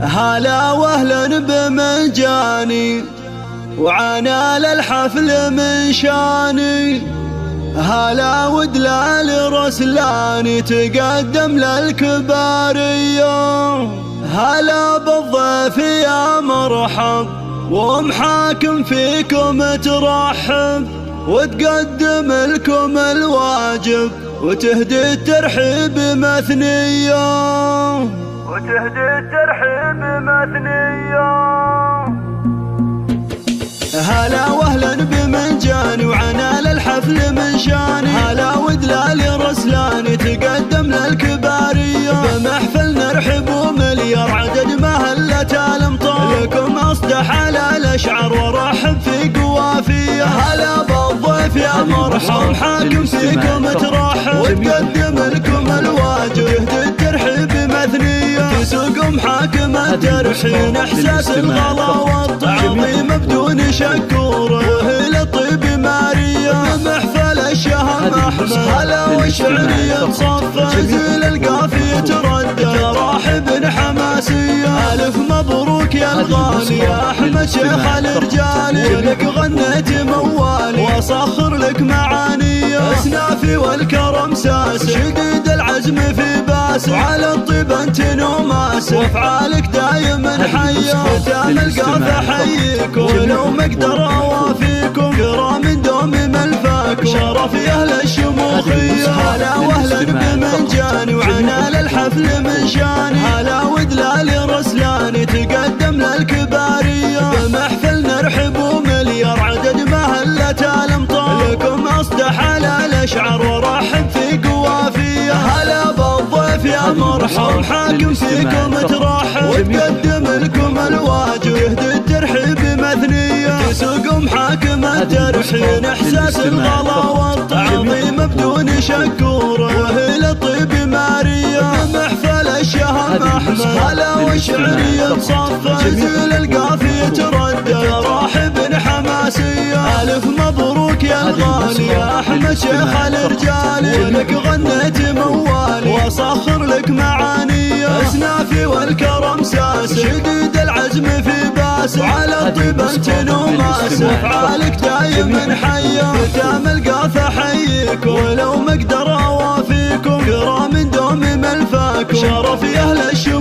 هلا واهلا بمجاني وعنا للحفل من شاني. هلا ودلال رسلاني تقدم للكبارية. هلا بالضيف يا مرحب ومحاكم فيكم ترحب وتقدم لكم الواجب وتهدي الترحيب مثنية. هلا واهلا بمجاني وعنا للحفل من شاني. هلا ودلال رسلاني تقدم للكبارية. بمحفل نرحب ومليار عدد مهلة الامطار لكم اصدح على الاشعار ورحب في قوافية. هلا بالضيف يا مرحب حاكم فيكم ترحب وتقدم لكم الواجب يهدي الترحيب مثنية. تسوق محاكم الترحين احساس الغلا والتعظيم بدون شكور وهي للطيب مارية. محفل الشهم احمد هلا والشعرية تصفى زيل القافية تردد راحب حماسية. الف مبروك يا الغالي يا احمد شيخ الرجال لك غنيت موالي واصخر لك معانية. اسنافي والكرم ساس شديد العزم في باس وعلى الطيب انت نوماس وافعالك دايما حية. ختام القافة حييك ولو مقدر اوافيكم كرام دوم ملفاكم شرف يا اهل الشموخية. هلا واهلا بمنجاني وعنا للحفل من شاني. هلا ودلال رسلاني تقدم للكبارية. بمحفل نرحب ومليار عدد مهلة الامطار لكم اصدح على الاشعار ورحب في قوافية. هلا بالضيف يا مرحب حاكم فيكم ترحب وتقدم لكم الواجب يهدي الترحيب مثنية. تسوق محاكم الترحين احساس الغلا والتعظيم بدون شكور وهي للطيب مارية. محفل الشهم احمد هلا والشعرية تصفى زيل القافية تردد راحب حماسية. الف مبروك يا الغالي يا احمد شيخ الرجال لك غنيت موالي واصخر لك معانية. اسنافي والكرم ساس شديد العزم في باس وعلى الطيب انت نوماس وافعالك دايما حية. ختام القافة حييك ولو مقدر اوافيكم كرام دوم ملفاكم شرف يا اهل الشموخ